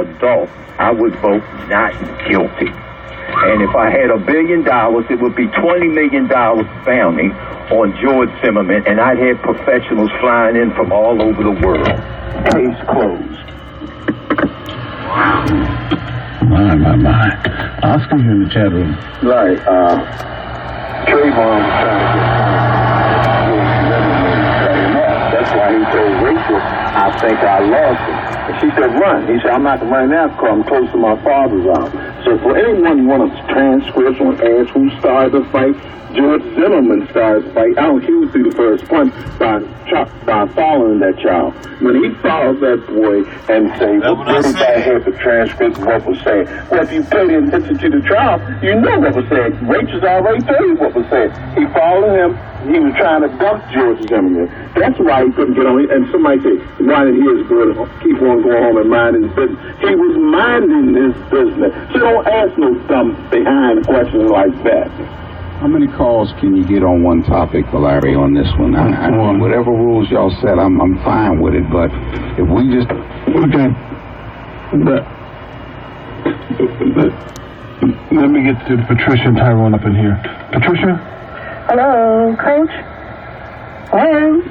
adult, I would vote not guilty. And if I had $1 billion, it would be $20 million bounty on George Zimmerman, and I'd have professionals flying in from all over the world. Case closed. My. Oscar, you in the chat room. Right. Trayvon was trying to get that's why he told Rachel, I think I lost him. And she said, run. He said, I'm not going to run now because I'm close to my father's house. So for anyone who wants transcripts or ask who started the fight, George Zimmerman started the fight. I don't he was through the first punch by following that child. When he follows that boy and say, everybody heard the transcript of what was said. Well, if you paid attention to the trial, you know what was said. Rachel's already told you what was said. He followed him. He was trying to dump George Zimmerman. That's why he couldn't get on. And somebody said, why did he keep on going home and minding his business? He was minding his business. So don't ask no dumb behind questions like that. How many calls can you get on one topic, Larry, on this one? Whatever rules y'all set, I'm fine with it. But if we just let me get to Patricia and Tyrone up in here. Patricia? Hello, Coach? Hello?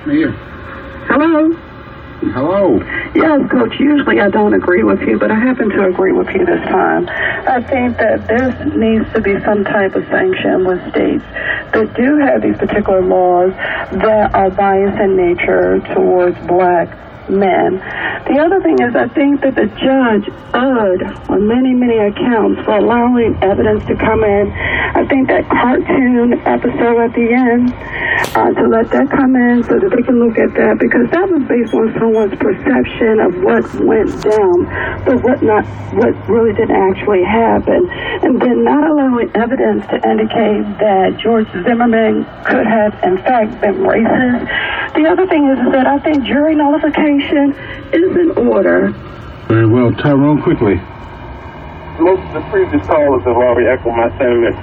Here. Hello? Hello. Yes, Coach, usually I don't agree with you, but I happen to agree with you this time. I think that there needs to be some type of sanction with states that do have these particular laws that are biased in nature towards black men. The other thing is I think that the judge erred on many accounts for allowing evidence to come in. I think that cartoon episode at the end, to let that come in so that they can look at that, because that was based on someone's perception of what went down, but what really didn't actually happen. And then not allowing evidence to indicate that George Zimmerman could have in fact been racist. The other thing is that I think jury nullification is in order. Very well. Tyrone, quickly. Most of the previous callers have already echoed my sentiments.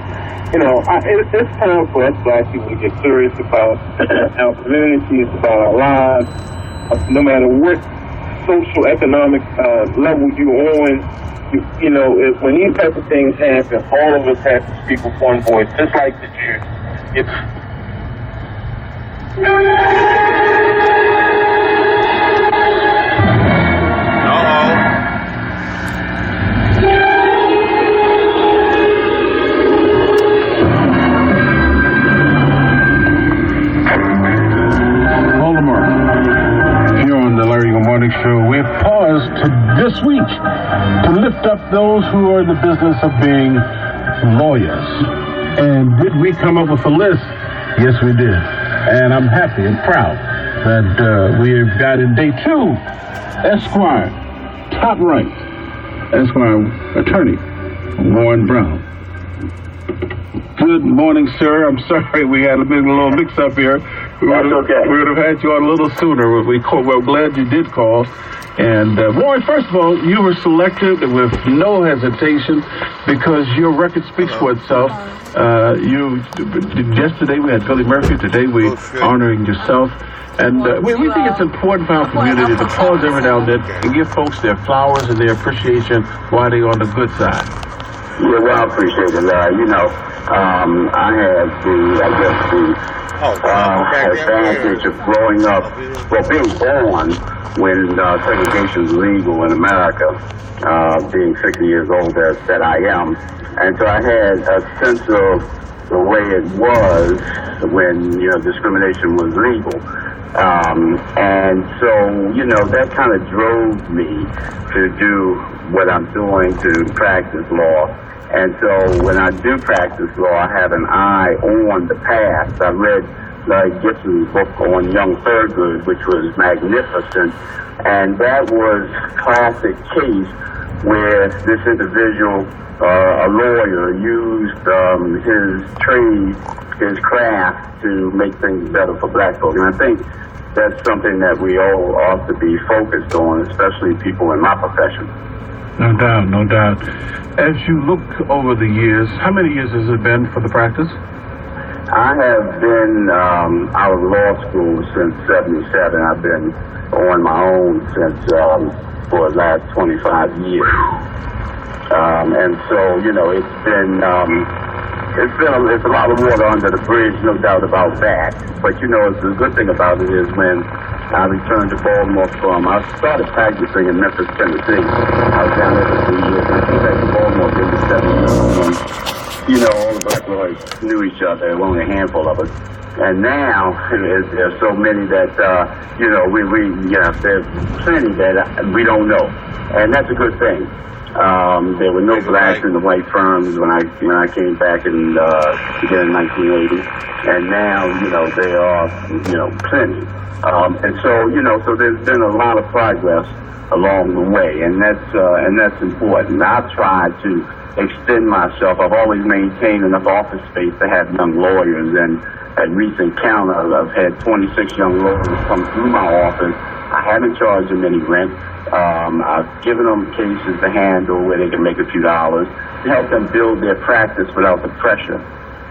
You know, it's time for us black people to get serious about our communities, about our lives. No matter what social, economic level you're on, you know, when these type of things happen, all of us have to speak with one voice, just like the Jews. Show. We have paused this week to lift up those who are in the business of being lawyers. And did we come up with a list? Yes, we did. And I'm happy and proud that we have got in day 2, Esquire, top ranked Esquire attorney, Warren Brown. Good morning, sir. I'm sorry we had a little mix-up here. We would have had you on a little sooner. We're glad you did call. And Warren, first of all, you were selected with no hesitation because your record speaks for itself. Yesterday we had Billy Murphy. Today we're honoring yourself. And we think it's important for our community to pause every now and then and give folks their flowers and their appreciation while they're on the good side. Yeah, well, I appreciate it, Larry. You know, I had the advantage of growing up, being born when segregation was legal in America, being 60 years old that I am. And so I had a sense of the way it was when, discrimination was legal. And so, that kind of drove me to do what I'm doing, to practice law. And so when I do practice law, I have an eye on the past. I read Larry Gibson's book on Young Thurgood, which was magnificent. And that was a classic case where this individual, a lawyer, used his trade, his craft to make things better for black folks. And I think that's something that we all ought to be focused on, especially people in my profession. No doubt, no doubt. As you look over the years, how many years has it been for the practice? I have been out of law school since '77. I've been on my own since for the last 25 years. And so, you know, it's a lot of water under the bridge, no doubt about that. But, you know, the good thing about it is when I returned to Baltimore I started practicing in Memphis, Tennessee. I was down there for 3 years, and I came back to Baltimore for 7 years. You know, all the black lawyers knew each other. There were only a handful of us. And now there's so many that, you know, there's plenty that we don't know. And that's a good thing. There were no blacks in the white firms when I came back in 1980. And now, you know, there are, you know, plenty. And so, you know, so there's been a lot of progress along the way. And that's important. I've tried to extend myself. I've always maintained enough office space to have young lawyers, and at recent count I've had 26 young lawyers come through my office. I haven't charged them any rent. I've given them cases to handle where they can make a few dollars to help them build their practice without the pressure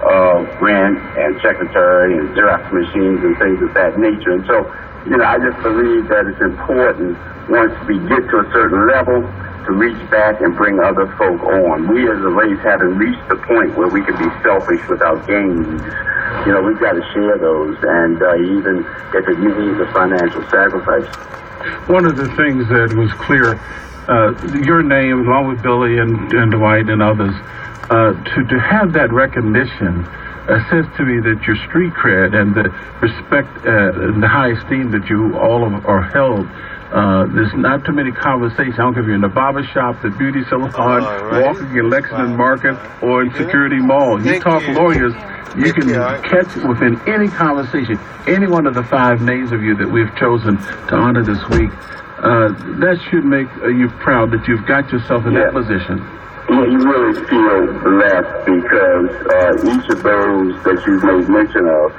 of rent and secretary and Xerox machines and things of that nature. And so, you know, I just believe that it's important once we get to a certain level to reach back and bring other folk on. We as a race haven't reached the point where we can be selfish without gains. You know, we've got to share those, and even if it means a financial sacrifice. One of the things that was clear, your name, along with Billy and Dwight and others, to have that recognition says to me that your street cred and the respect and the high esteem that you all are held. There's not too many conversations. I don't care if you're in the barber shop, the beauty salon, walking in Lexington Market, or in Security Mall. You talk lawyers, you can catch within any conversation any one of the 5 names of you that we've chosen to honor this week. That should make you proud that you've got yourself in that position. Yeah, you really feel blessed because each of those that you've made mention of,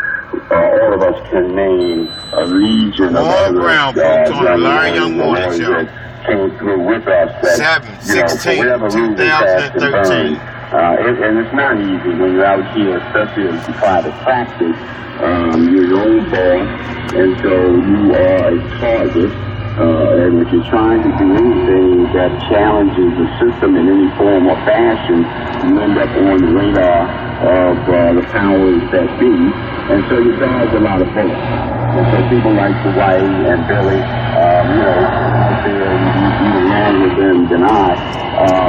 all of us can name a legion of other young lawyers that came through with us. That, 7/16/2013. And it's not easy when you're out here, especially as you try to practice. You're your own boss, and so you are a target. And if you're trying to do anything that challenges the system in any form or fashion, you end up on the radar of the powers that be. And so you dodge a lot of bullets. And so people like Dwight and Billy, you know, out there, you along with them than I.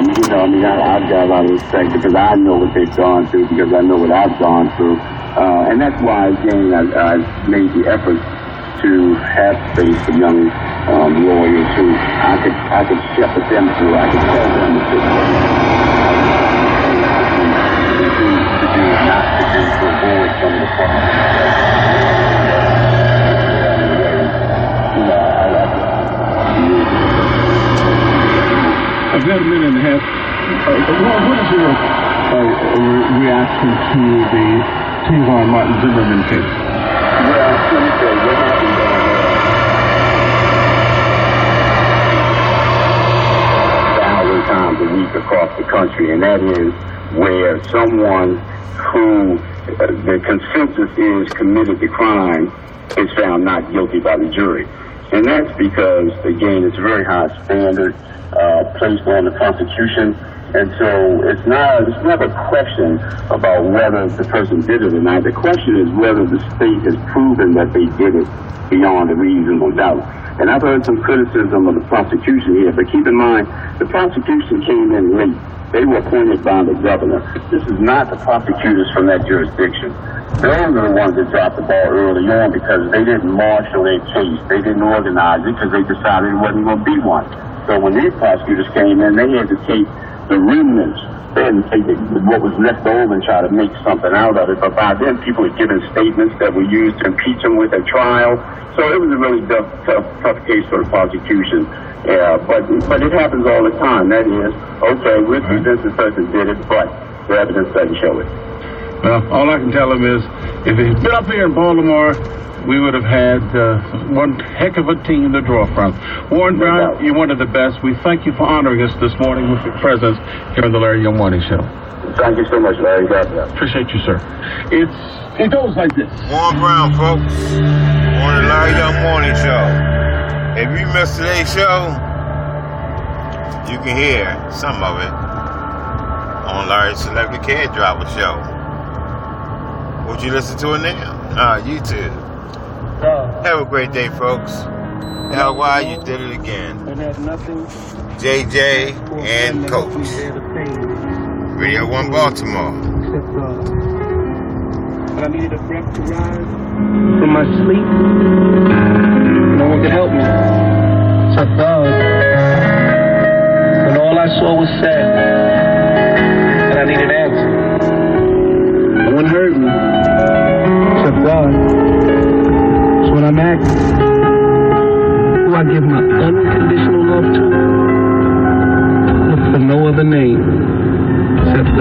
You know, I mean, I've got a lot of respect because I know what they've gone through, because I know what I've gone through. And that's why, again, I've made the effort to have space for young lawyers who I could shepherd them through. I could tell them to do, not to do, to avoid some of the problems. I've got a minute and a half. What is your reaction to the Trayvon Martin Zimmerman case? Well, let me say, what happened times a week across the country, and that is where someone who the consensus is committed the crime is found not guilty by the jury. And that's because, again, it's a very high standard placed on the prosecution. And so it's never a question about whether the person did it or not. The question is whether the state has proven that they did it beyond a reasonable doubt. And I've heard some criticism of the prosecution here, but keep in mind, the prosecution came in late. They were appointed by the governor. This is not the prosecutors from that jurisdiction. Those are the ones that dropped the ball early on because they didn't marshal their case. They didn't organize it because they decided it wasn't going to be one. So when these prosecutors came in, they had to take the remnants. They had to take what was left over and try to make something out of it. But by then, people had given statements that were used to impeach them with at trial. So it was a really tough case for the prosecution. Yeah, but it happens all the time. That is, okay, we're convinced the person did it, but the evidence doesn't show it. Well, all I can tell them is If it had been up there in Baltimore, we would have had one heck of a team to draw from. Warren Brown, you're one of the best. We thank you for honoring us this morning with your presence here on the Larry Young Morning Show. Thank you so much, Larry. God bless. Appreciate you, sir. It goes like this. Warren Brown, folks, on the Larry Young Morning Show. If you missed today's show, you can hear some of it on Larry's Celebrity Cab Driver Show. Would you listen to it now? YouTube. Have a great day, folks. LY, you did it again. JJ and Coach. Radio 1 Baltimore. I needed a breath to rise from my sleep. No one could help me. So God. When all I saw was sad, and I needed answers. No one heard me. Except God. So when I'm asking who I give my unconditional love to, look for no other name. 7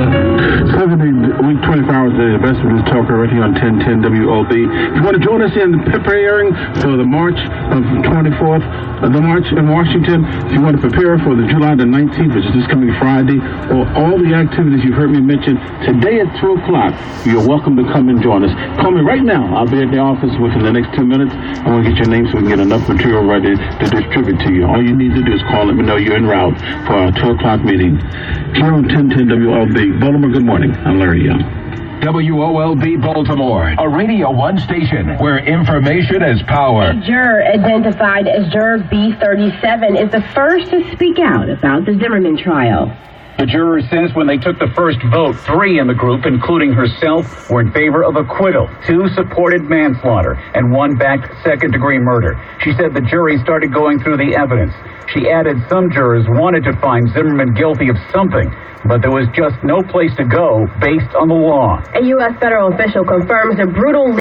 24 hours a day, the best of this talker right here on 1010 WOB. If you want to join us in preparing for the March of 24th, the March in Washington, if you want to prepare for the July the 19th, which is this coming Friday, or all the activities you've heard me mention today at 2 o'clock, you're welcome to come and join us. Call me right now. I'll be at the office within the next 2 minutes. I want to get your name so we can get enough material ready to distribute to you. All you need to do is call. Let me know you're en route for our 2 o'clock meeting here on 1010 WOB. Baltimore, good morning. I'm Larry Young. WOLB Baltimore, a Radio 1 station where information is power. A juror identified as Juror B37 is the first to speak out about the Zimmerman trial. The juror says when they took the first vote, 3 in the group, including herself, were in favor of acquittal. 2 supported manslaughter, and 1 backed second-degree murder. She said the jury started going through the evidence. She added some jurors wanted to find Zimmerman guilty of something, but there was just no place to go based on the law. A U.S. federal official confirms a brutal